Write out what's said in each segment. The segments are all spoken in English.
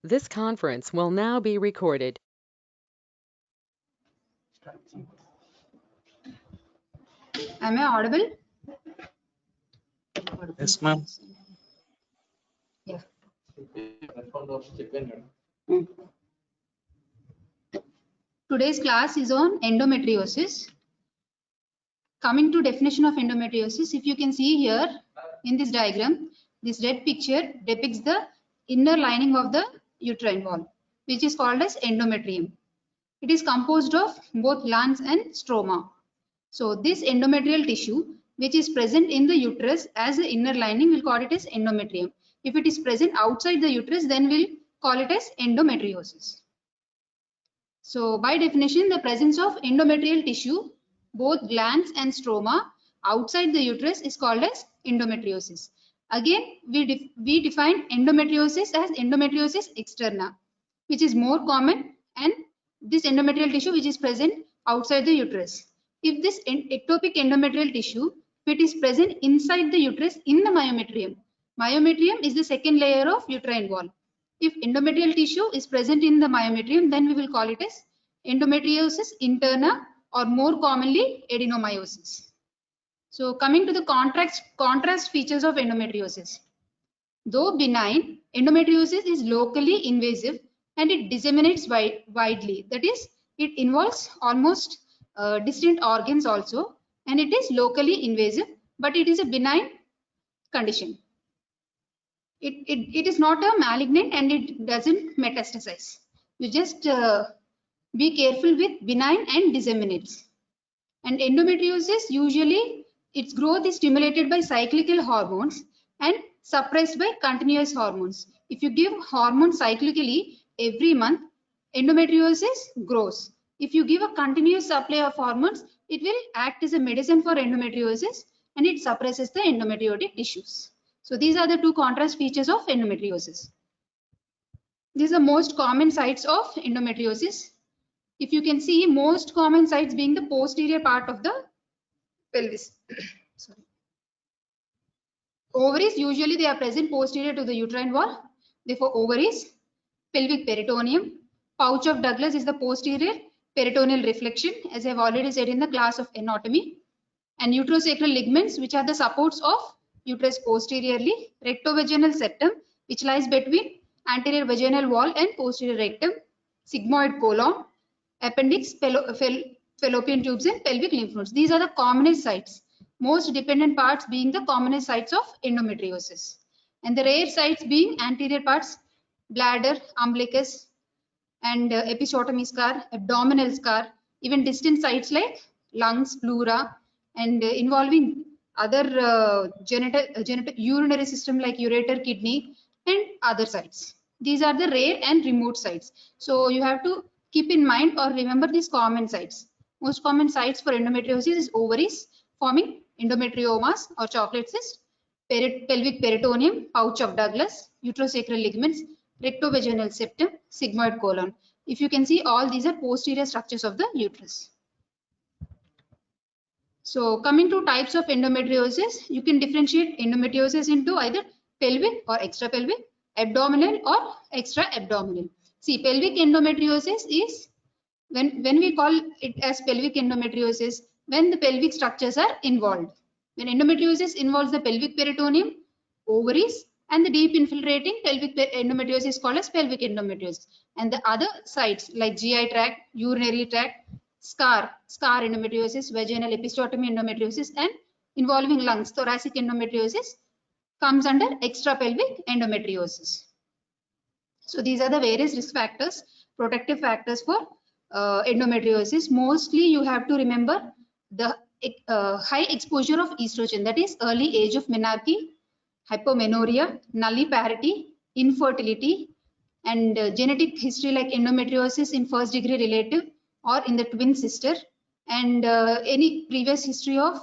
This conference will now be recorded. Am I audible? Yes, ma'am. Yeah. Today's class is on endometriosis. Coming to definition of endometriosis, if you can see here in this diagram, this red picture depicts the inner lining of the uterine wall, which is called as endometrium. It is composed of both glands and stroma. So this endometrial tissue, which is present in the uterus as the inner lining, we'll call it as endometrium. If it is present outside the uterus, then we'll call it as endometriosis. So by definition, the presence of endometrial tissue, both glands and stroma outside the uterus is called as endometriosis. Again, we define endometriosis as endometriosis externa, which is more common, and this endometrial tissue which is present outside the uterus. If this ectopic endometrial tissue, if it is present inside the uterus in the myometrium, myometrium is the second layer of uterine wall. If endometrial tissue is present in the myometrium, then we will call it as endometriosis interna, or more commonly adenomyosis. So coming to the contrast features of endometriosis. Though benign, endometriosis is locally invasive and it disseminates widely. That is, it involves almost distant organs also, and it is locally invasive, but it is a benign condition. It is not a malignant and it doesn't metastasize. You just be careful with benign and disseminates. And endometriosis, usually its growth is stimulated by cyclical hormones and suppressed by continuous hormones. If you give hormones cyclically every month, endometriosis grows. If you give a continuous supply of hormones, it will act as a medicine for endometriosis and it suppresses the endometriotic tissues. So these are the two contrast features of endometriosis. These are most common sites of endometriosis. If you can see, most common sites being the posterior part of the pelvis. Sorry. Ovaries, usually they are present posterior to the uterine wall. Therefore, ovaries, pelvic peritoneum, pouch of Douglas is the posterior peritoneal reflection, as I have already said in the class of anatomy, and uterosacral ligaments, which are the supports of uterus posteriorly, rectovaginal septum, which lies between anterior vaginal wall and posterior rectum, sigmoid colon, appendix, fallopian tubes, and pelvic lymph nodes. These are the commonest sites, most dependent parts being the commonest sites of endometriosis, and the rare sites being anterior parts, bladder, umbilicus, and episiotomy scar, abdominal scar, even distant sites like lungs, pleura, and involving other urinary system like ureter, kidney, and other sites. These are the rare and remote sites. So you have to keep in mind or remember these common sites. Most common sites for endometriosis is ovaries forming endometriomas or chocolate cyst, pelvic peritoneum, pouch of Douglas, uterosacral ligaments, rectovaginal septum, sigmoid colon. If you can see, all these are posterior structures of the uterus. So coming to types of endometriosis, you can differentiate endometriosis into either pelvic or extrapelvic, abdominal or extra-abdominal. See, pelvic endometriosis is when we call it as pelvic endometriosis, when the pelvic structures are involved. When endometriosis involves the pelvic peritoneum, ovaries, and the deep infiltrating pelvic endometriosis is called as pelvic endometriosis. And the other sites like GI tract, urinary tract, scar endometriosis, vaginal episiotomy endometriosis, and involving lungs, thoracic endometriosis comes under extrapelvic endometriosis. So these are the various risk factors, protective factors for endometriosis. Mostly you have to remember the high exposure of estrogen, that is early age of menarche, hypomenorrhea, nulliparity, infertility, and genetic history like endometriosis in first degree relative or in the twin sister, and any previous history of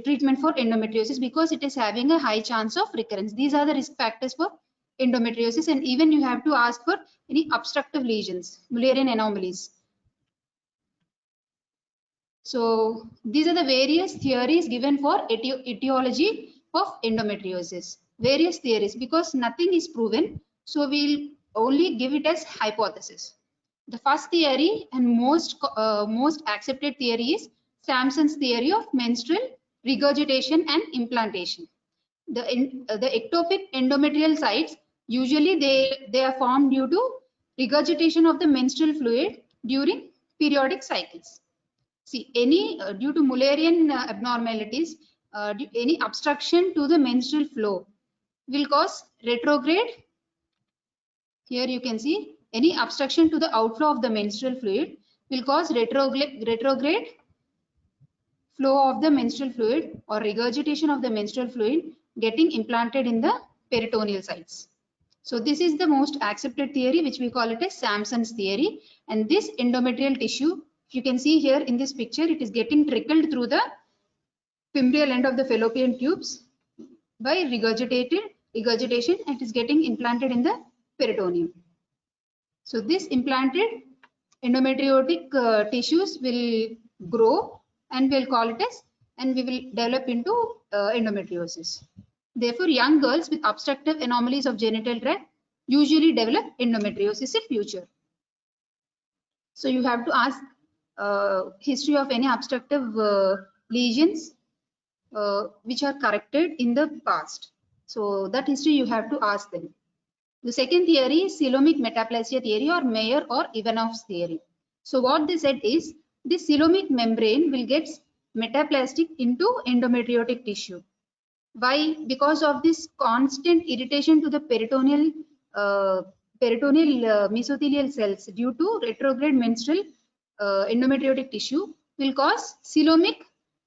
treatment for endometriosis, because it is having a high chance of recurrence. These are the risk factors for endometriosis, and even you have to ask for any obstructive lesions, Mullerian anomalies. So these are the various theories given for etiology of endometriosis. Various theories, because nothing is proven. So we'll only give it as hypothesis. The first theory and most accepted theory is Sampson's theory of menstrual regurgitation and implantation. The ectopic endometrial sites, usually they are formed due to regurgitation of the menstrual fluid during periodic cycles. See, any due to Mullerian abnormalities, any obstruction to the menstrual flow will cause retrograde. Here you can see any obstruction to the outflow of the menstrual fluid will cause retrograde flow of the menstrual fluid or regurgitation of the menstrual fluid getting implanted in the peritoneal sites. So this is the most accepted theory, which we call it as Sampson's theory. And this endometrial tissue, you can see here in this picture, it is getting trickled through the fimbrial end of the fallopian tubes by regurgitation, and it is getting implanted in the peritoneum. So this implanted endometriotic tissues will grow, and we'll call it as, and we will develop into endometriosis. Therefore, young girls with obstructive anomalies of genital tract usually develop endometriosis in future. So you have to ask history of any obstructive lesions which are corrected in the past. So that history you have to ask them. The second theory is coelomic metaplasia theory or Meyer or Ivanov's theory. So what they said is this coelomic membrane will get metaplastic into endometriotic tissue. Why? Because of this constant irritation to the peritoneal mesothelial cells due to retrograde menstrual endometriotic tissue will cause coelomic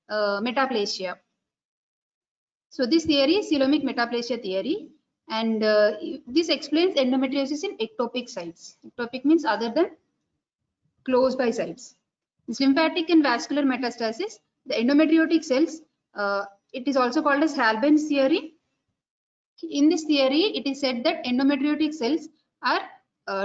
metaplasia. So this theory is coelomic metaplasia theory, and this explains endometriosis in ectopic sites. Ectopic means other than close by sites. This lymphatic and vascular metastasis, the endometriotic cells, it is also called as Halban's theory. In this theory, it is said that endometriotic cells are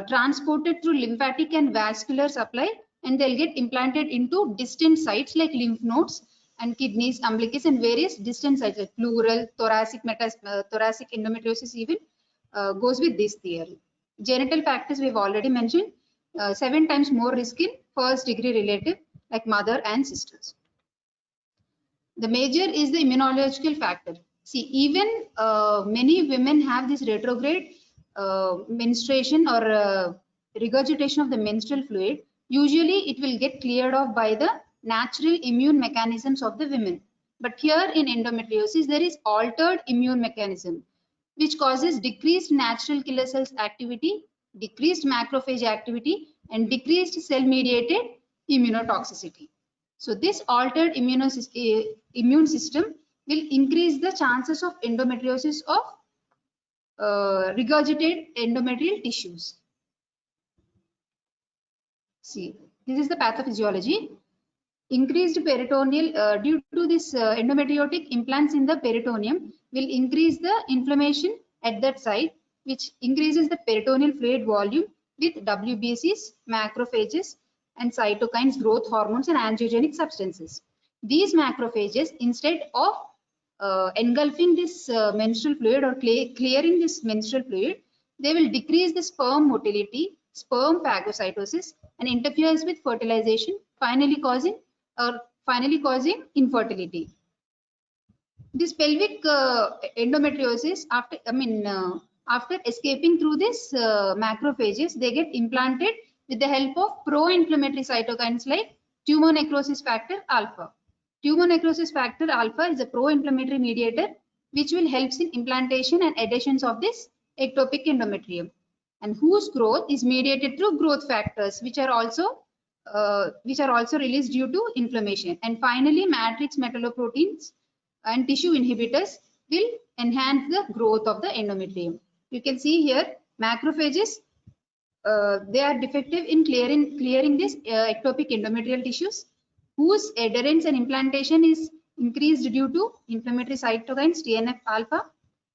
transported through lymphatic and vascular supply, and they'll get implanted into distant sites like lymph nodes and kidneys, umbilicus, and various distant sites like pleural, thoracic endometriosis even goes with this theory. Genital factors we've already mentioned, 7 times more risk in first degree relative like mother and sisters. The major is the immunological factor. See, even many women have this retrograde menstruation or regurgitation of the menstrual fluid. Usually it will get cleared off by the natural immune mechanisms of the women. But here in endometriosis, there is altered immune mechanism, which causes decreased natural killer cells activity, decreased macrophage activity, and decreased cell-mediated immunotoxicity. So this altered immune system will increase the chances of endometriosis of regurgitated endometrial tissues. See, this is the pathophysiology. Increased peritoneal, due to this endometriotic implants in the peritoneum will increase the inflammation at that site, which increases the peritoneal fluid volume with WBCs, macrophages, and cytokines, growth hormones, and angiogenic substances. These macrophages, instead of engulfing this menstrual fluid or clearing this menstrual fluid, they will decrease the sperm motility, sperm phagocytosis, and interferes with fertilization, finally causing infertility. This pelvic endometriosis, after escaping through this macrophages, they get implanted with the help of pro-inflammatory cytokines like tumor necrosis factor alpha. Tumor necrosis factor alpha is a pro-inflammatory mediator which will help in implantation and adhesions of this ectopic endometrium, and whose growth is mediated through growth factors which are also released due to inflammation. And finally, matrix metalloproteins and tissue inhibitors will enhance the growth of the endometrium. You can see here macrophages, they are defective in clearing this ectopic endometrial tissues, whose adherence and implantation is increased due to inflammatory cytokines TNF alpha,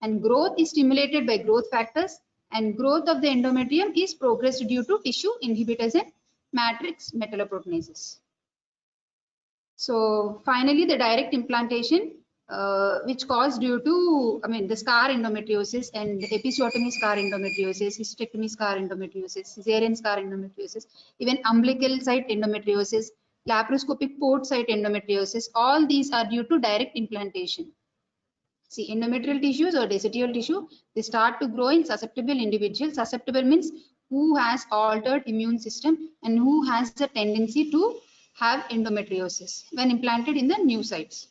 and growth is stimulated by growth factors, and growth of the endometrium is progressed due to tissue inhibitors and matrix metalloproteinases. So finally, the direct implantation which caused due to, the scar endometriosis and episiotomy scar endometriosis, hysterectomy scar endometriosis, cesarean scar endometriosis, even umbilical site endometriosis, laparoscopic port site endometriosis. All these are due to direct implantation. See, endometrial tissues or decidual tissue, they start to grow in susceptible individuals. Susceptible means who has altered immune system and who has the tendency to have endometriosis when implanted in the new sites,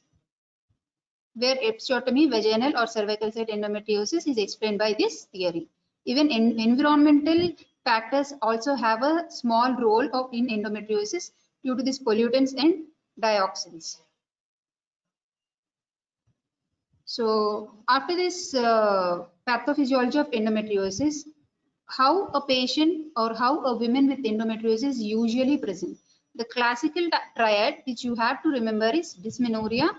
where episiotomy, vaginal or cervical site endometriosis is explained by this theory. Even environmental factors also have a small role in endometriosis due to these pollutants and dioxins. So after this pathophysiology of endometriosis, how a patient or how a woman with endometriosis usually present. The classical triad which you have to remember is dysmenorrhea,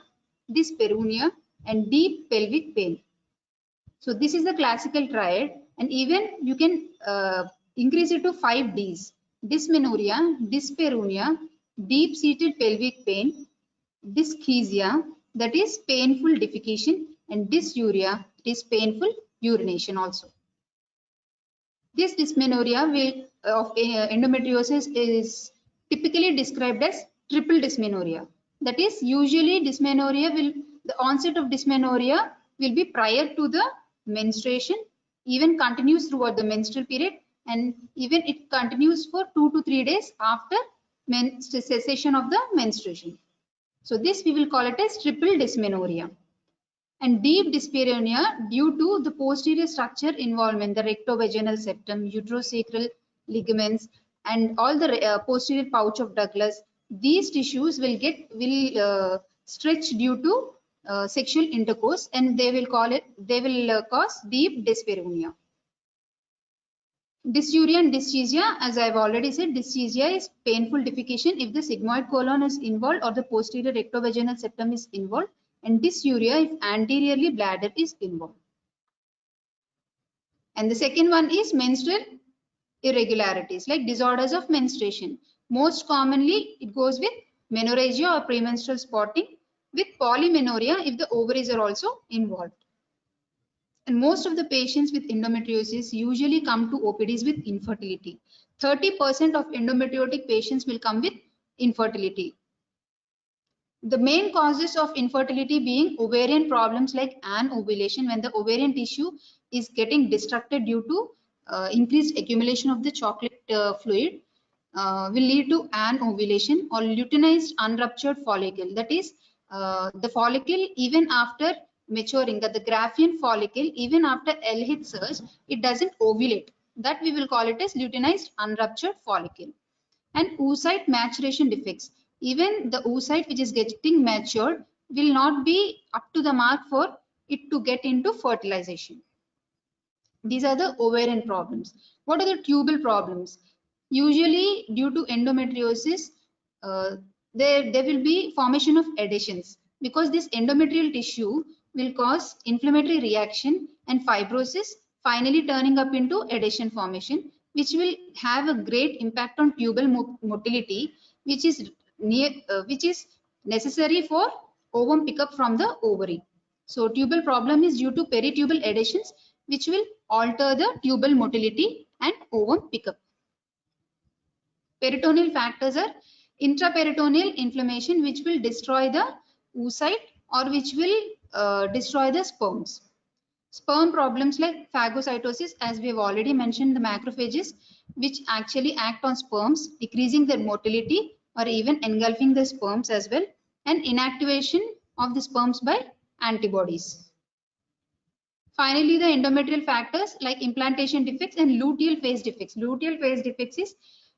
dyspareunia and deep pelvic pain. So this is the classical triad, and even you can increase it to 5 Ds: dysmenorrhea, dyspareunia, deep seated pelvic pain, dysgeusia, that is painful defecation, and dysuria, it is painful urination also. This dysmenorrhea of endometriosis is typically described as triple dysmenorrhea. That is, usually the onset of dysmenorrhea will be prior to the menstruation, even continues throughout the menstrual period, and even it continues for 2 to 3 days after cessation of the menstruation. So this we will call it as triple dysmenorrhea. And deep dyspareunia due to the posterior structure involvement, the rectovaginal septum, uterosacral ligaments, and all the posterior pouch of Douglas. These tissues will stretch due to sexual intercourse, and they will cause deep dyspareunia. Dysuria and dysgeusia, as I've already said, dysgeusia is painful defecation if the sigmoid colon is involved or the posterior rectovaginal septum is involved, and dysuria if anteriorly bladder is involved. And the second one is menstrual irregularities, like disorders of menstruation. Most commonly, it goes with menorrhagia or premenstrual spotting, with polymenorrhea if the ovaries are also involved. And most of the patients with endometriosis usually come to OPDs with infertility. 30% of endometriotic patients will come with infertility. The main causes of infertility being ovarian problems like anovulation, when the ovarian tissue is getting destructed due to increased accumulation of the chocolate fluid, will lead to anovulation, or luteinized unruptured follicle. That is, the follicle even after maturing, that the Graafian follicle, even after LH surge, it doesn't ovulate. That we will call it as luteinized unruptured follicle. And oocyte maturation defects. Even the oocyte which is getting matured will not be up to the mark for it to get into fertilization. These are the ovarian problems. What are the tubal problems? Usually due to endometriosis, there will be formation of adhesions, because this endometrial tissue will cause inflammatory reaction and fibrosis, finally turning up into adhesion formation, which will have a great impact on tubal motility, which is necessary for ovum pickup from the ovary. So tubal problem is due to peritubal adhesions, which will alter the tubal motility and ovum pickup. Peritoneal factors are intraperitoneal inflammation, which will destroy the oocyte or which will destroy the sperms. Sperm problems like phagocytosis, as we have already mentioned, the macrophages which actually act on sperms, decreasing their motility or even engulfing the sperms as well, and inactivation of the sperms by antibodies. Finally, the endometrial factors like implantation defects and luteal phase defects. Luteal phase defects is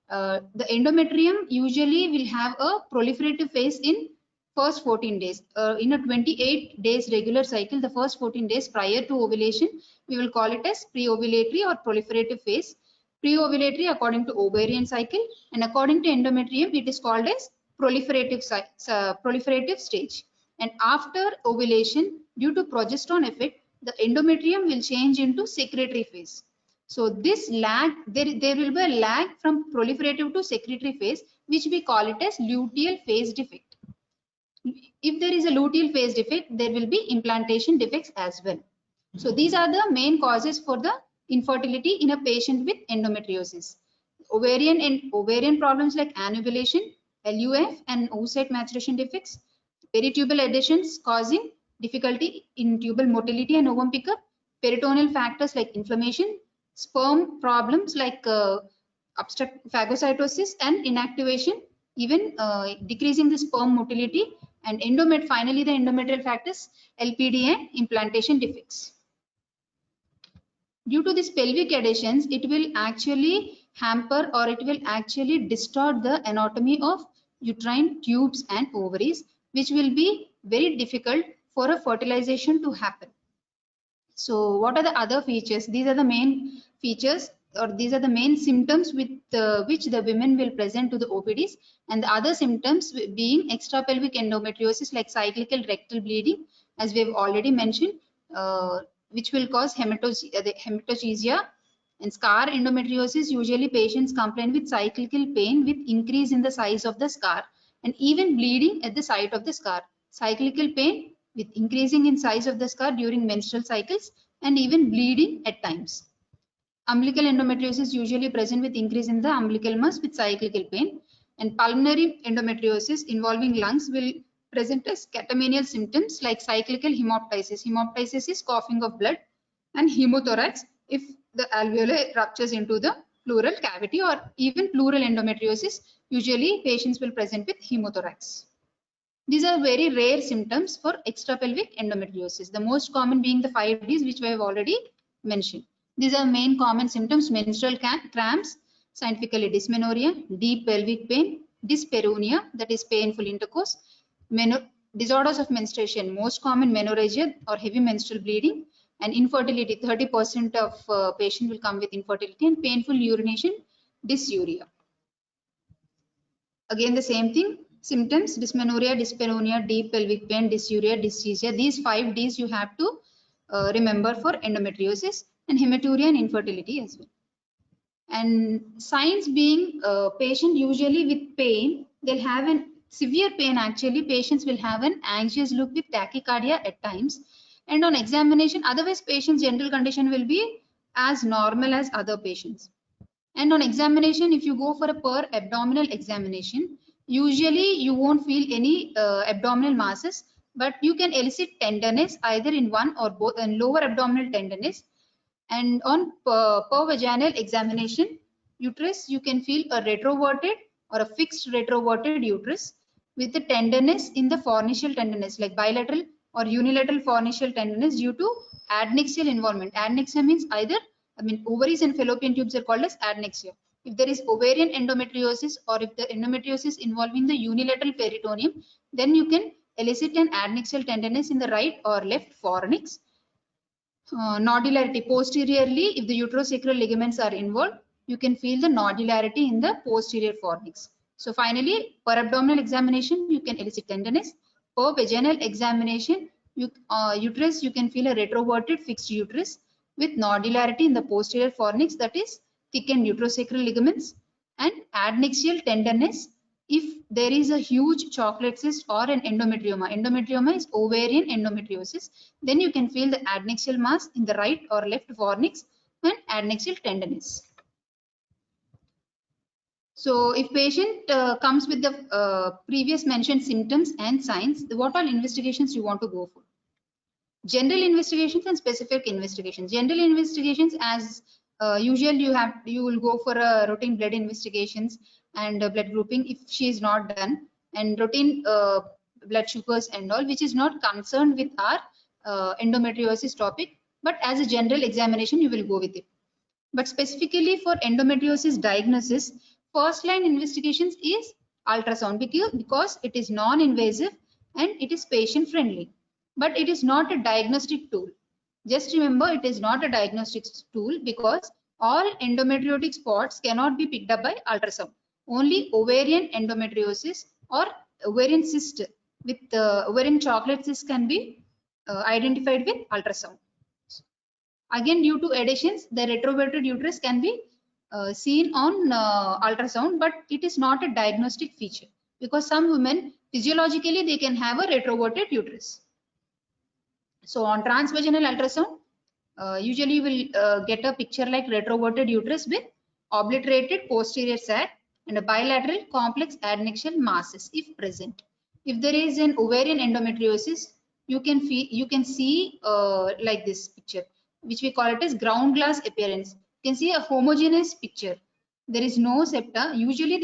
the endometrium usually will have a proliferative phase in first 14 days. In a 28 days regular cycle, the first 14 days prior to ovulation, we will call it as pre-ovulatory or proliferative phase. Pre-ovulatory according to ovarian cycle, and according to endometrium, it is called as proliferative stage. And after ovulation, due to progesterone effect, the endometrium will change into secretory phase. So this lag, there will be a lag from proliferative to secretory phase, which we call it as luteal phase defect. If there is a luteal phase defect, there will be implantation defects as well. So these are the main causes for the infertility in a patient with endometriosis. Ovarian problems like anovulation, LUF, and oocyte maturation defects, peritubal adhesions causing difficulty in tubal motility and ovum pickup, peritoneal factors like inflammation, sperm problems like obstruct phagocytosis and inactivation, even decreasing the sperm motility, and finally the endometrial factors, LPD and implantation defects. Due to these pelvic adhesions, it will actually hamper or it will actually distort the anatomy of uterine tubes and ovaries, which will be very difficult for a fertilization to happen. So what are the other features? These are the main features, or these are the main symptoms with which the women will present to the OPDs, and the other symptoms being extrapelvic endometriosis like cyclical rectal bleeding, as we have already mentioned, which will cause hematochezia, and scar endometriosis. Usually patients complain with cyclical pain with increase in the size of the scar and even bleeding at the site of the scar. Cyclical pain with increasing in size of the scar during menstrual cycles and even bleeding at times. Umbilical endometriosis usually present with increase in the umbilical mass with cyclical pain, and pulmonary endometriosis involving lungs will present as catamenial symptoms like cyclical hemoptysis. Hemoptysis is coughing of blood, and hemothorax if the alveoli ruptures into the pleural cavity, or even pleural endometriosis. Usually patients will present with hemothorax. These are very rare symptoms for extrapelvic endometriosis. The most common being the 5 Ds, which I have already mentioned. These are main common symptoms: menstrual cramps, scientifically dysmenorrhea, deep pelvic pain, dyspareunia, that is painful intercourse, disorders of menstruation, most common menorrhagia or heavy menstrual bleeding, and infertility. 30% of patients will come with infertility, and painful urination, dysuria. Again, the same thing. Symptoms: dysmenorrhea, dyspareunia, deep pelvic pain, dysuria, dysgeusia. These 5 Ds you have to remember for endometriosis, and hematuria and infertility as well. And signs being patient usually with pain, they'll have an severe pain. Actually, patients will have an anxious look with tachycardia at times. And on examination, otherwise patient's general condition will be as normal as other patients. And on examination, if you go for a per abdominal examination, usually you won't feel any abdominal masses, but you can elicit tenderness either in one or both, and lower abdominal tenderness. And on per vaginal examination, uterus, you can feel a retroverted or a fixed retroverted uterus with the tenderness in the fornical tenderness, like bilateral or unilateral fornical tenderness due to adnexal involvement. Adnexia means either, ovaries and fallopian tubes are called as adnexia. If there is ovarian endometriosis, or if the endometriosis involving the unilateral peritoneum, then you can elicit an adnexal tenderness in the right or left fornix. Nodularity posteriorly, if the uterosacral ligaments are involved, you can feel the nodularity in the posterior fornix. So finally, per abdominal examination, you can elicit tenderness. Per vaginal examination, uterus, you can feel a retroverted fixed uterus with nodularity in the posterior fornix, that is thickened uterosacral ligaments, and adnexial tenderness if there is a huge chocolate cyst or an endometrioma. Endometrioma is ovarian endometriosis. Then you can feel the adnexial mass in the right or left fornix and adnexial tenderness. So if patient comes with the previous mentioned symptoms and signs, what all investigations you want to go for? General investigations and specific investigations. General investigations, as usual, you will go for a routine blood investigations and blood grouping if she is not done, and routine blood sugars and all, which is not concerned with our endometriosis topic, but as a general examination you will go with it. But specifically for endometriosis diagnosis, first line investigations is ultrasound, because it is non-invasive and it is patient friendly, but it is not a diagnostic tool. Just remember, it is not a diagnostic tool, because all endometriotic spots cannot be picked up by ultrasound. Only ovarian endometriosis or ovarian cyst with ovarian chocolate cyst can be identified with ultrasound. Again, due to adhesions, the retroverted uterus can be seen on ultrasound, but it is not a diagnostic feature. because some women physiologically they can have a retroverted uterus. So on transvaginal ultrasound, usually you will get a picture like retroverted uterus with obliterated posterior sac and a bilateral complex adnexal masses if present. If there is an ovarian endometriosis, you can see like this picture, which we call it as ground glass appearance. You can see a homogeneous picture. There is no septa. Usually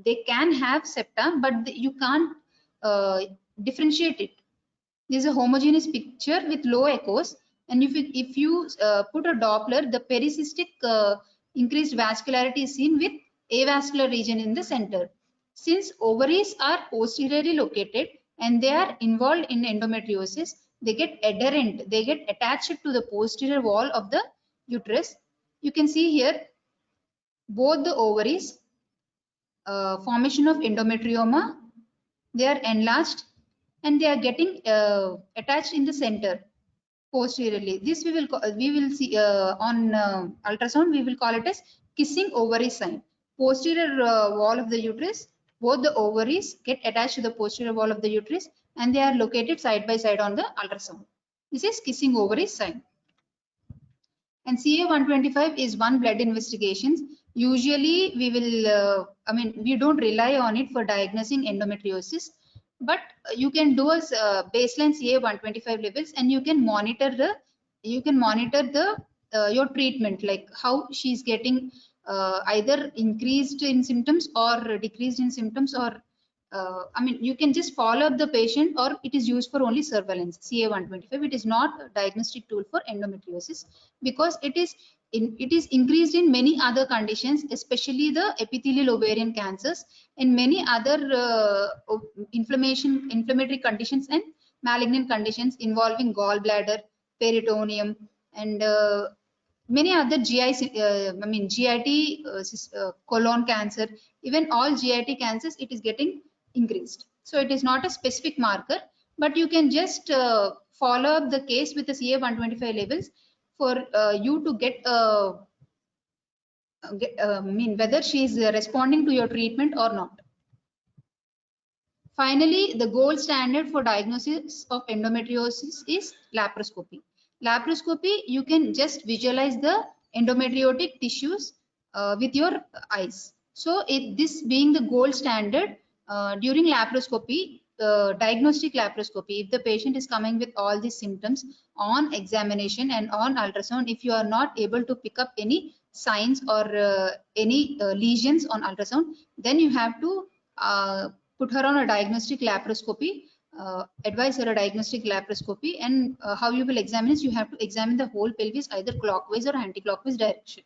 they can have septa, but you can't differentiate it. This is a homogeneous picture with low echoes, and if you put a Doppler, the pericystic increased vascularity is seen with avascular region in the center. Since ovaries are posteriorly located and they are involved in endometriosis, they get adherent, they get attached to the posterior wall of the uterus. You can see here both the ovaries, formation of endometrioma, they are enlarged and they are getting attached in the center posteriorly. This we will see on ultrasound. We will call it as kissing ovary sign. Posterior wall of the uterus, both the ovaries get attached to the posterior wall of the uterus and they are located side by side on the ultrasound. This is kissing ovary sign. And CA-125 is one blood investigations. Usually we will, we don't rely on it for diagnosing endometriosis, but you can do a baseline CA-125 levels and you can monitor the your treatment, like how she's getting either increased in symptoms or decreased in symptoms, or you can just follow up the patient, or it is used for only surveillance. CA-125, it is not a diagnostic tool for endometriosis because it is increased in many other conditions, especially the epithelial ovarian cancers and many other inflammatory conditions and malignant conditions involving gallbladder, peritoneum, and many other GIT, colon cancer, even all GIT cancers, it is getting increased. So it is not a specific marker, but you can just follow up the case with the CA-125 levels for you to get whether she is responding to your treatment or not. Finally, the gold standard for diagnosis of endometriosis is laparoscopy. Laparoscopy, you can just visualize the endometriotic tissues with your eyes. So this being the gold standard, during laparoscopy, diagnostic laparoscopy, if the patient is coming with all these symptoms on examination and on ultrasound, if you are not able to pick up any signs or any lesions on ultrasound, then you have to put her on a diagnostic laparoscopy, advise her a diagnostic laparoscopy, and how you will examine is you have to examine the whole pelvis either clockwise or anti-clockwise direction.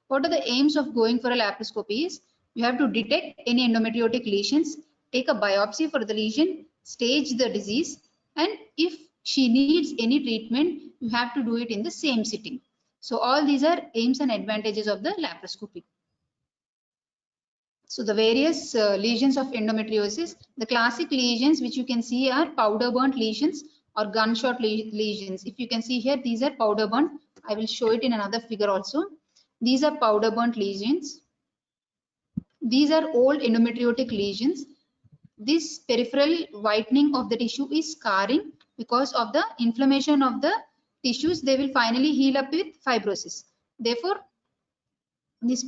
What are the aims of going for a laparoscopy is you have to detect any endometriotic lesions, take a biopsy for the lesion, stage the disease, and if she needs any treatment, you have to do it in the same sitting. So all these are aims and advantages of the laparoscopy. So the various lesions of endometriosis, the classic lesions which you can see are powder burnt lesions or gunshot lesions. If you can see here, these are powder burnt. I will show it in another figure also. These are powder burnt lesions. These are old endometriotic lesions. This peripheral whitening of the tissue is scarring because of the inflammation of the tissues. They will finally heal up with fibrosis. Therefore, this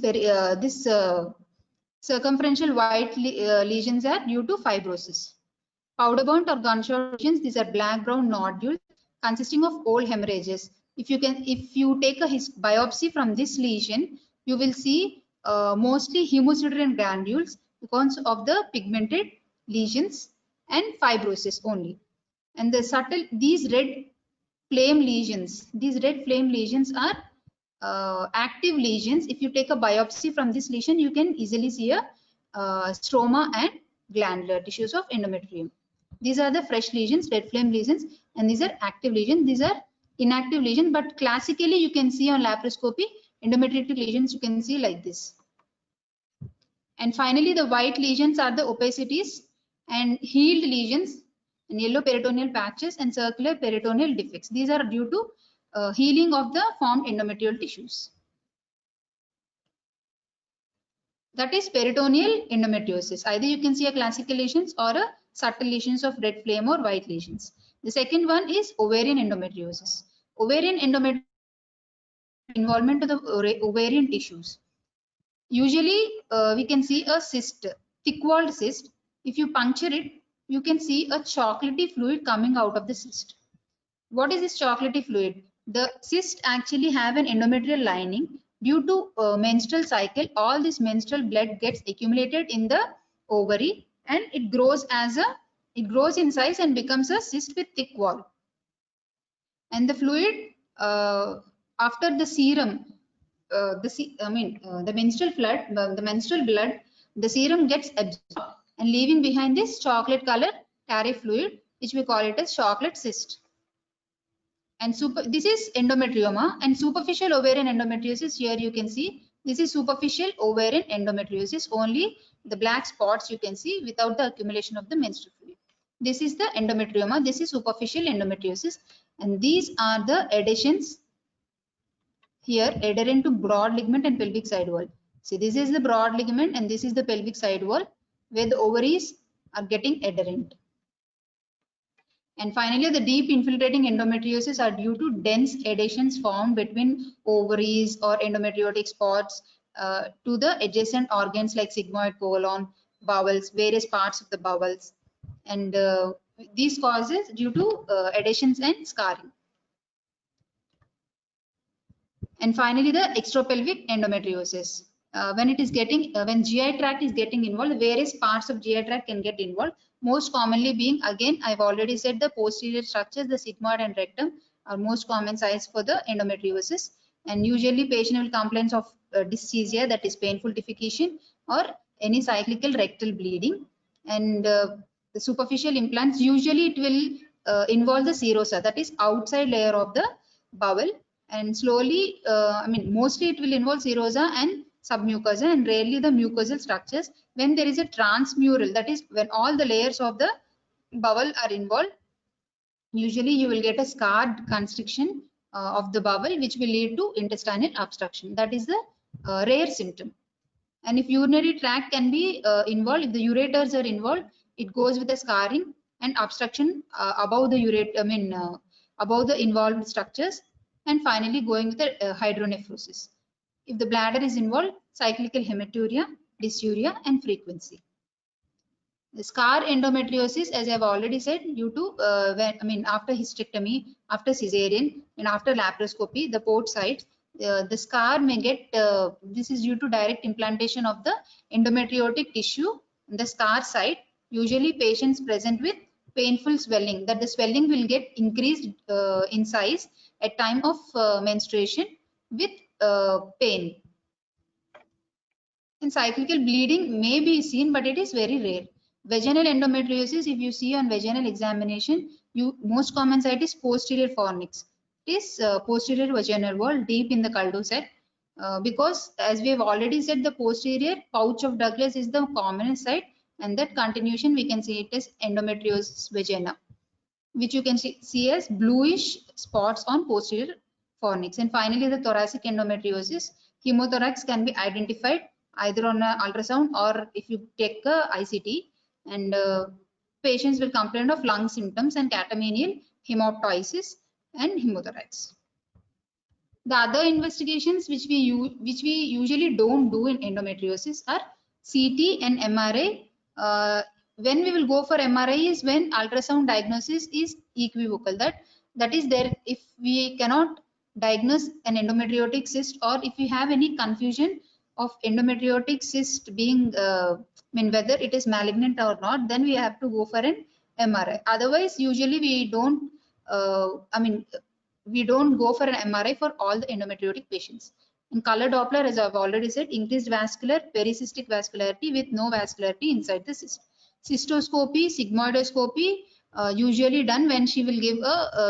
circumferential white lesions are due to fibrosis. Powder burnt or gunshot lesions, these are black brown nodules consisting of old hemorrhages. If you take a biopsy from this lesion, you will see mostly hemosiderin granules because of the pigmented lesions and fibrosis only. And these red flame lesions are active lesions. If you take a biopsy from this lesion, you can easily see a stroma and glandular tissues of endometrium. These are the fresh lesions, red flame lesions, and these are active lesions. These are inactive lesions, but classically you can see on laparoscopy endometriotic lesions, you can see like this. And finally, the white lesions are the opacities and healed lesions and yellow peritoneal patches and circular peritoneal defects. These are due to healing of the formed endometrial tissues. That is peritoneal endometriosis. Either you can see a classical lesions or a subtle lesions of red flame or white lesions. The second one is ovarian endometriosis. Ovarian endometriosis involvement of the ovarian tissues. Usually we can see a cyst, thick-walled cyst. If you puncture it, you can see a chocolatey fluid coming out of the cyst. What is this chocolatey fluid? The cyst actually have an endometrial lining. Due to menstrual cycle, all this menstrual blood gets accumulated in the ovary and it grows in size and becomes a cyst with thick wall. And the fluid after the serum, the menstrual blood, the serum gets absorbed and leaving behind this chocolate color tarry fluid, which we call it as chocolate cyst. And this is endometrioma, and superficial ovarian endometriosis. Here you can see this is superficial ovarian endometriosis. Only the black spots you can see without the accumulation of the menstrual fluid. This is the endometrioma. This is superficial endometriosis, and these are the adhesions here adherent to broad ligament and pelvic side wall. See, this is the broad ligament and this is the pelvic side wall where the ovaries are getting adherent. And finally, the deep infiltrating endometriosis are due to dense adhesions formed between ovaries or endometriotic spots to the adjacent organs like sigmoid colon, bowels, various parts of the bowels. And these causes due to adhesions and scarring. And finally, the extrapelvic endometriosis. When GI tract is getting involved, various parts of GI tract can get involved. Most commonly being, again, I've already said the posterior structures, the sigmoid and rectum are most common sites for the endometriosis. And usually patient will complain of dysgeusia, that is painful defecation, or any cyclical rectal bleeding. And the superficial implants, usually it will involve the serosa, that is outside layer of the bowel. And slowly, mostly it will involve serosa and submucosa and rarely the mucosal structures. When there is a transmural, that is when all the layers of the bowel are involved, usually you will get a scarred constriction of the bowel, which will lead to intestinal obstruction. That is the rare symptom. And if urinary tract can be involved, if the ureters are involved, it goes with a scarring and obstruction above the above the involved structures. And finally, going with the hydronephrosis. If the bladder is involved, cyclical hematuria, dysuria, and frequency. The scar endometriosis, as I have already said, due to after hysterectomy, after cesarean, and after laparoscopy, the port sites, the scar may get. This is due to direct implantation of the endometriotic tissue in the scar site. Usually, patients present with painful swelling, that the swelling will get increased in size at time of menstruation with pain. And cyclical bleeding may be seen, but it is very rare. Vaginal endometriosis, if you see on vaginal examination, most common site is posterior fornix. It is posterior vaginal wall deep in the Caldo set. Because as we have already said, the posterior pouch of Douglas is the commonest site, and that continuation we can see it is endometriosis vagina, which you can see as bluish spots on posterior fornix. And finally, the thoracic endometriosis, hemothorax can be identified either on an ultrasound or if you take a ICT, and patients will complain of lung symptoms and catamenial hemoptysis and hemothorax. The other investigations which we usually don't do in endometriosis are CT and MRI. When we will go for MRI is when ultrasound diagnosis is equivocal. That is there if we cannot diagnose an endometriotic cyst, or if we have any confusion of endometriotic cyst being whether it is malignant or not, then we have to go for an MRI. Otherwise, usually we don't go for an MRI for all the endometriotic patients. In color Doppler, as I've already said, increased vascular pericystic vascularity with no vascularity inside the cyst. Cystoscopy, sigmoidoscopy, usually done when she will give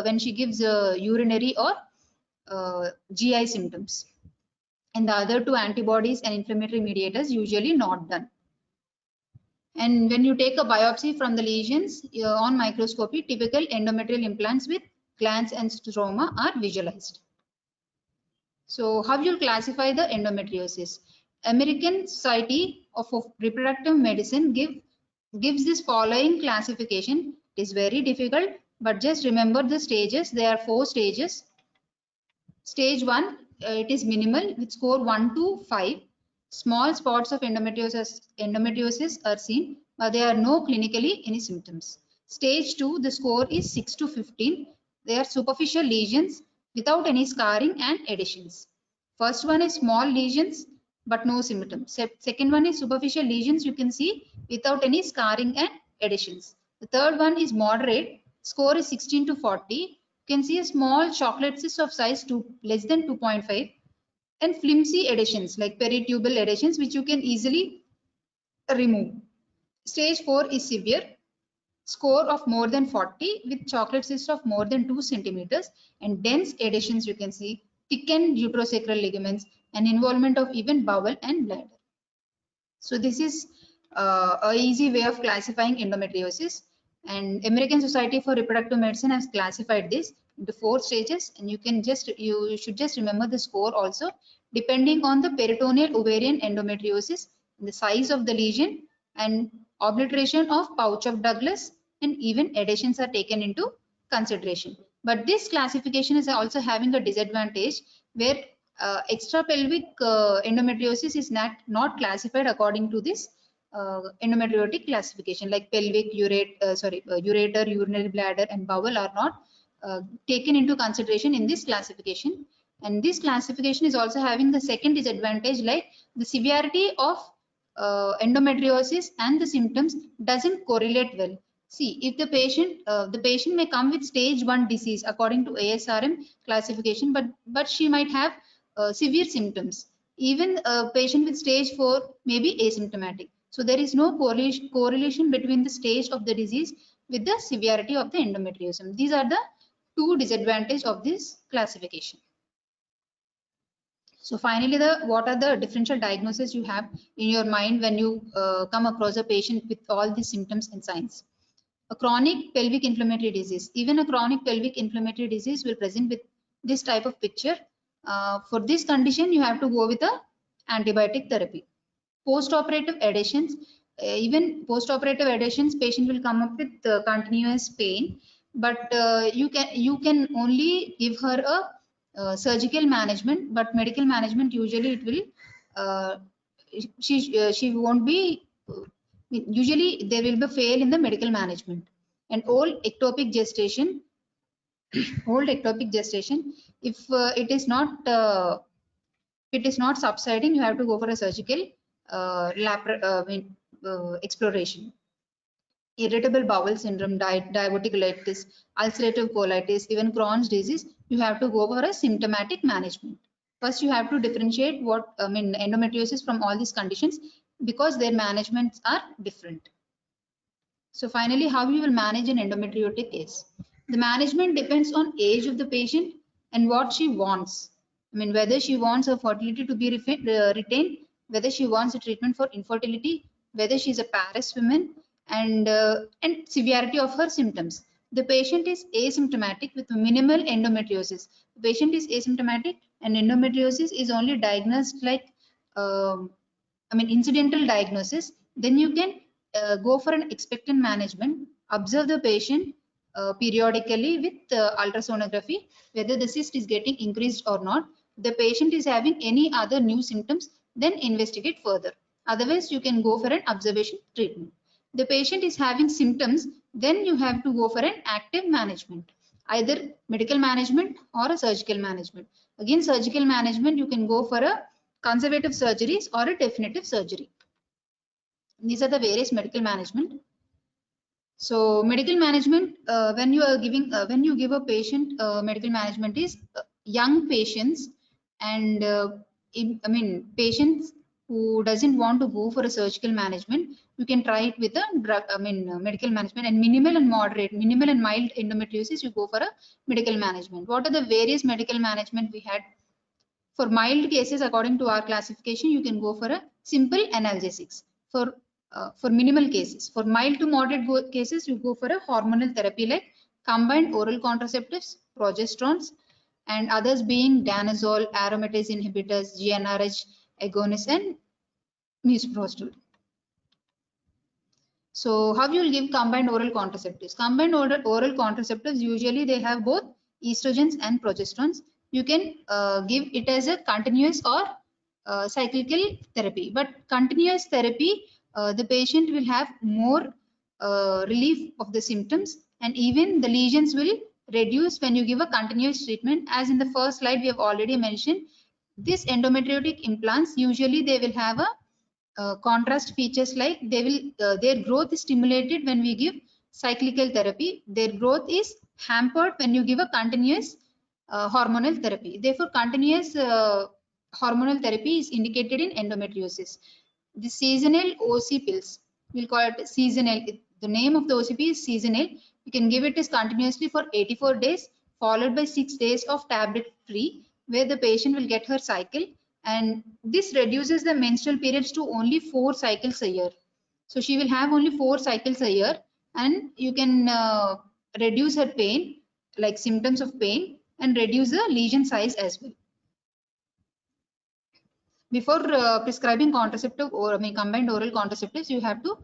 when she gives urinary or GI symptoms. And the other two, antibodies and inflammatory mediators, usually not done. And when you take a biopsy from the lesions on microscopy, typical endometrial implants with glands and stroma are visualized. So how you classify the endometriosis? American Society of Reproductive Medicine gives this following classification. It is very difficult, but just remember the stages. There are 4 stages. Stage 1, it is minimal with score 1 to 5. Small spots of endometriosis are seen, but there are no clinically any symptoms. Stage 2, the score is 6 to 15. They are superficial lesions without any scarring and adhesions. First one is small lesions but no symptoms. Second one is superficial lesions, you can see, without any scarring and adhesions. The third one is moderate, score is 16 to 40. You can see a small chocolate cyst of size less than 2.5 and flimsy adhesions like peritubal adhesions which you can easily remove. Stage 4 is severe, score of more than 40 with chocolate cyst of more than 2 centimeters and dense adhesions, you can see, thickened uterosacral ligaments and involvement of even bowel and bladder. So this is a easy way of classifying endometriosis, and American Society for Reproductive Medicine has classified this into 4 stages, and you should just remember the score also depending on the peritoneal ovarian endometriosis, the size of the lesion and obliteration of pouch of Douglas, and even adhesions are taken into consideration. But this classification is also having a disadvantage where extrapelvic endometriosis is not classified according to this endometriotic classification, like pelvic, ureter, urinary bladder and bowel are not taken into consideration in this classification. And this classification is also having the second disadvantage, like the severity of endometriosis and the symptoms doesn't correlate well. See, if the patient may come with stage 1 disease according to ASRM classification, but she might have severe symptoms. Even a patient with stage 4 may be asymptomatic. So there is no correlation between the stage of the disease with the severity of the endometriosis. These are the 2 disadvantages of this classification. So finally, what are the differential diagnoses you have in your mind when you come across a patient with all these symptoms and signs? A chronic pelvic inflammatory disease. Even a chronic pelvic inflammatory disease will present with this type of picture. For this condition, you have to go with a antibiotic therapy. Post-operative adhesions. Even post-operative adhesions, patient will come up with continuous pain, but you can only give her a surgical management, but medical management usually it will she won't be. Usually there will be fail in the medical management. And old ectopic gestation, if it is not subsiding, you have to go for a surgical exploration. Irritable bowel syndrome, diverticulitis, ulcerative colitis, even Crohn's disease, you have to go for a symptomatic management. First, you have to differentiate endometriosis from all these conditions because their managements are different. So finally, how you will manage an endometriotic case? The management depends on age of the patient and what she wants. Whether she wants her fertility to be retained, whether she wants a treatment for infertility, whether she is a Paris woman, and severity of her symptoms. The patient is asymptomatic with minimal endometriosis. The patient is asymptomatic and endometriosis is only diagnosed like incidental diagnosis. Then you can go for an expectant management. Observe the patient periodically with ultrasonography whether the cyst is getting increased or not. If the patient is having any other new symptoms, then investigate further. Otherwise, you can go for an observation treatment. The patient is having symptoms, then you have to go for an active management, either medical management or a surgical management. Again, surgical management, you can go for a conservative surgeries or a definitive surgery. These are the various medical management. So medical management, when you give a patient medical management is young patients and patients who doesn't want to go for a surgical management, you can try it with a medical management. And minimal and mild endometriosis, you go for a medical management. What are the various medical management we had? For mild cases, according to our classification, you can go for a simple analgesics. For minimal cases, for mild to moderate cases, you go for a hormonal therapy like combined oral contraceptives, progesterones, and others being danazol, aromatase inhibitors, GnRH agonists, and misoprostol. So how you will give combined oral contraceptives? Combined oral contraceptives, usually they have both estrogens and progesterones. You can give it as a continuous or cyclical therapy. But continuous therapy, the patient will have more relief of the symptoms, and even the lesions will reduce when you give a continuous treatment. As in the first slide we have already mentioned, this endometriotic implants, usually they will have a contrast features, like they will their growth is stimulated when we give cyclical therapy. Their growth is hampered when you give a continuous hormonal therapy. Therefore, continuous hormonal therapy is indicated in endometriosis. The seasonal OC pills, we'll call it seasonal. The name of the OCP is seasonal. You can give it as continuously for 84 days, followed by 6 days of tablet free, where the patient will get her cycle, and this reduces the menstrual periods to only 4 cycles a year. So she will have only 4 cycles a year, and you can reduce her pain, like symptoms of pain, and reduce the lesion size as well. Before prescribing contraceptive or combined oral contraceptives, you have to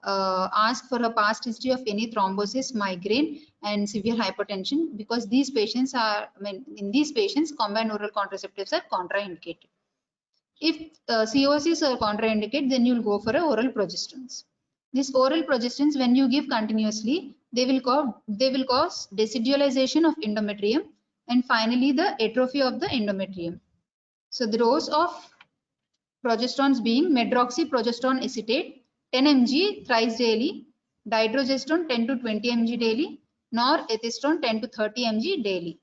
ask for a past history of any thrombosis, migraine, and severe hypertension, because these patients are, in these patients, combined oral contraceptives are contraindicated. If COCs are contraindicated, then you will go for a oral progesterones. These oral progesterones, when you give continuously, they will cause decidualization of endometrium, and finally the atrophy of the endometrium. So the dose of progesterones being medroxyprogesterone acetate 10 mg thrice daily, dydrogesterone 10 to 20 mg daily, norethistron 10 to 30 mg daily.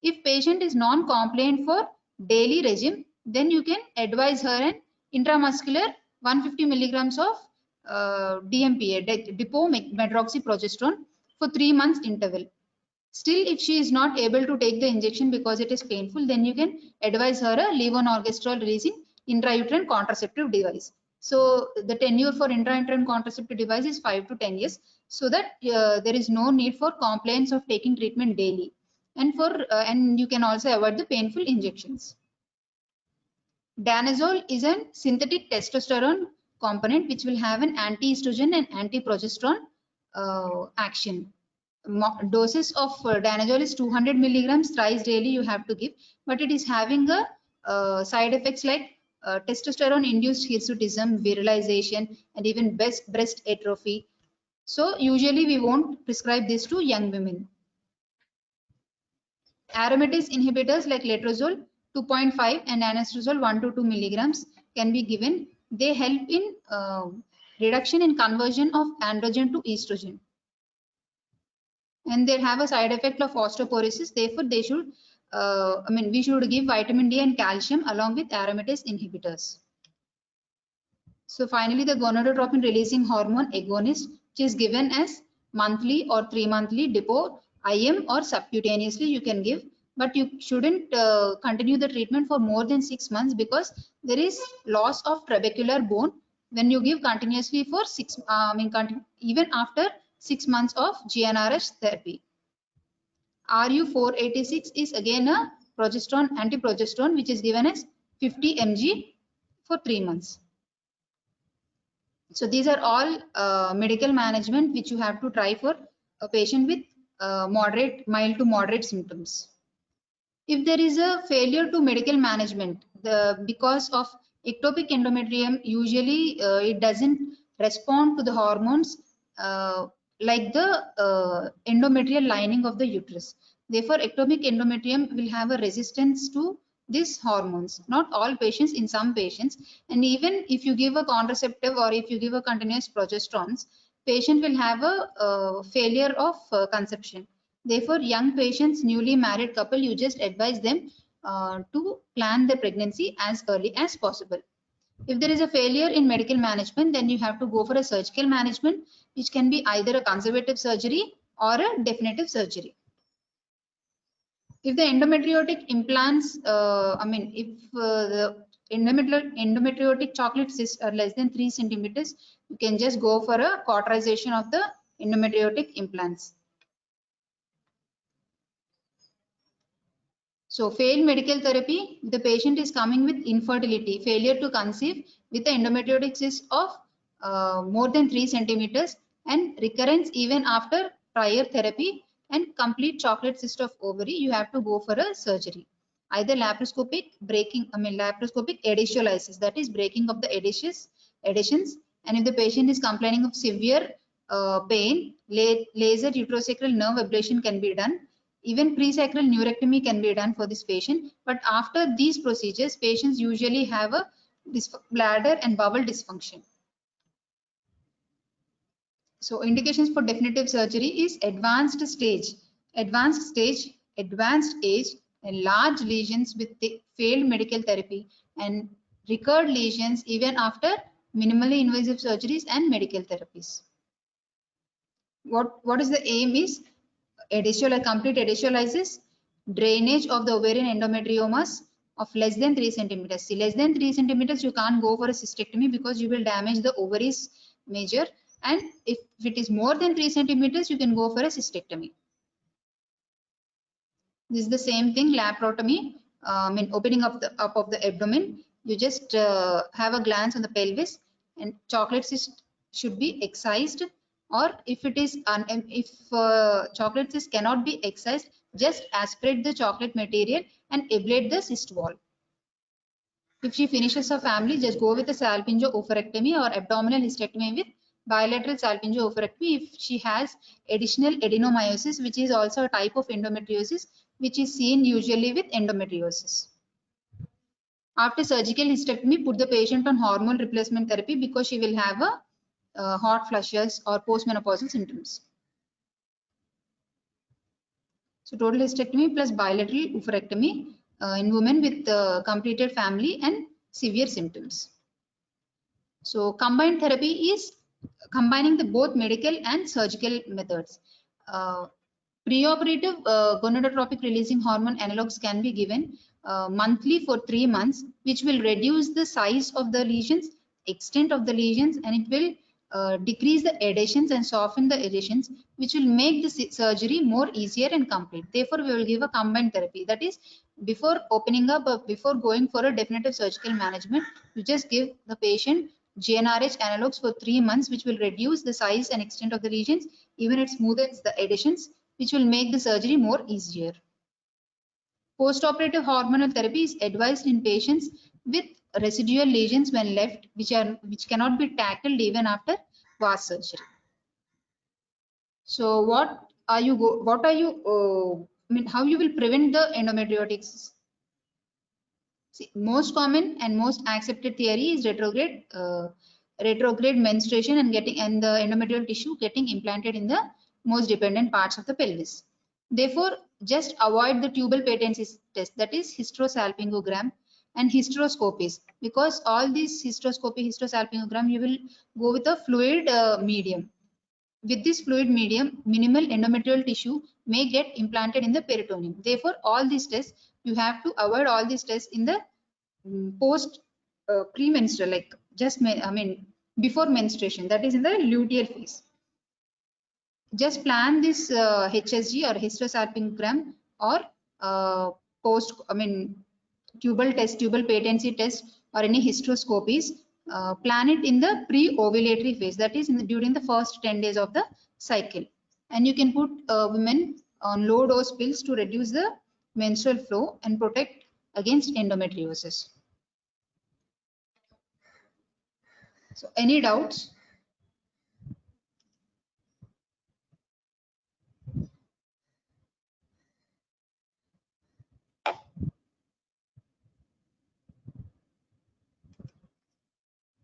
If patient is non-compliant for daily regime, then you can advise her an intramuscular 150 milligrams of DMPA, depot medroxyprogesterone, for 3 months interval. Still, if she is not able to take the injection because it is painful, then you can advise her a levonorgestrel releasing intrauterine contraceptive device. So the tenure for intrauterine contraceptive device is 5 to 10 years, so that there is no need for compliance of taking treatment daily, and and you can also avoid the painful injections. Danazol is a synthetic testosterone component which will have an anti-estrogen and anti-progesterone action. Doses of danazol is 200 milligrams thrice daily you have to give, but it is having a side effects like testosterone induced hirsutism, virilization, and even breast atrophy. So usually we won't prescribe this to young women. Aromatase inhibitors like letrozole 2.5 and anastrozole 1 to 2 milligrams can be given. They help in reduction in conversion of androgen to estrogen, and they have a side effect of osteoporosis. Therefore, they should, we should give vitamin D and calcium along with aromatase inhibitors. So finally, the gonadotropin releasing hormone agonist, which is given as monthly or 3 monthly depot IM or subcutaneously you can give, but you shouldn't continue the treatment for more than 6 months, because there is loss of trabecular bone when you give continuously for even after 6 months of GnRH therapy. RU486 is again a progesterone, anti-progesterone, which is given as 50 mg for 3 months. So these are all medical management which you have to try for a patient with mild to moderate symptoms. If there is a failure to medical management, because of ectopic endometrium, usually it doesn't respond to the hormones like the endometrial lining of the uterus. Therefore, ectopic endometrium will have a resistance to these hormones. Not all patients, in some patients, and even if you give a contraceptive or if you give a continuous progesterones, patient will have a failure of conception. Therefore, young patients, newly married couple, you just advise them to plan the pregnancy as early as possible. If there is a failure in medical management, then you have to go for a surgical management, which can be either a conservative surgery or a definitive surgery. If the endometriotic implants, if the endometriotic chocolate cysts are less than 3 centimeters, you can just go for a cauterization of the endometriotic implants. So failed medical therapy, the patient is coming with infertility, failure to conceive with the endometriotic cyst of more than 3 centimeters and recurrence even after prior therapy and complete chocolate cyst of ovary, you have to go for a surgery. Either laparoscopic laparoscopic adhesiolysis, that is breaking of the adhesions. And if the patient is complaining of severe pain, laser uterosacral nerve ablation can be done. Even presacral neurectomy can be done for this patient. But after these procedures, patients usually have a bladder and bowel dysfunction. So indications for definitive surgery is advanced age, and large lesions with the failed medical therapy and recurred lesions even after minimally invasive surgeries and medical therapies. What is the aim is complete adhesiolysis, drainage of the ovarian endometriomas of less than 3 centimeters. See, less than 3 centimeters, you can't go for a cystectomy because you will damage the ovaries major. And if it is more than 3 centimeters, you can go for a cystectomy. This is the same thing, laparotomy, opening up of the abdomen. You just have a glance on the pelvis, and chocolate cyst should be excised. Or if it is chocolate cyst cannot be excised, just aspirate the chocolate material and ablate the cyst wall. If she finishes her family, just go with a salpingo-oophorectomy or abdominal hysterectomy with bilateral salpingo-oophorectomy if she has additional adenomyosis, which is also a type of endometriosis, which is seen usually with endometriosis. After surgical hysterectomy, put the patient on hormone replacement therapy because she will have a hot flushes or postmenopausal symptoms. So total hysterectomy plus bilateral oophorectomy in women with completed family and severe symptoms. So combined therapy is combining the both medical and surgical methods. Preoperative gonadotropic releasing hormone analogs can be given monthly for 3 months, which will reduce the size of the lesions, extent of the lesions, and it will decrease the adhesions and soften the adhesions, which will make the surgery more easier and complete. Therefore, we will give a combined therapy. That is, before opening up, before going for a definitive surgical management, you just give the patient GnRH analogs for 3 months, which will reduce the size and extent of the lesions, even it smoothens the adhesions, which will make the surgery more easier. Postoperative hormonal therapy is advised in patients with residual lesions when left, which cannot be tackled even after VAS surgery. So how you will prevent the endometriosis? See, most common and most accepted theory is retrograde menstruation and the endometrial tissue getting implanted in the most dependent parts of the pelvis. Therefore, just avoid the tubal patency test, that is hysterosalpingogram and hysteroscopies, because all these hysterosalpingogram, you will go with a fluid medium. With this fluid medium, minimal endometrial tissue may get implanted in the peritoneum. Therefore, all these tests, you have to avoid all these tests in the premenstrual, like before menstruation, that is in the luteal phase. Just plan this HSG or hysterosalpingogram or tubal patency test or any hysteroscopies. Plan it in the pre-ovulatory phase, that is during the first 10 days of the cycle. And you can put women on low dose pills to reduce the menstrual flow and protect against endometriosis. So any doubts?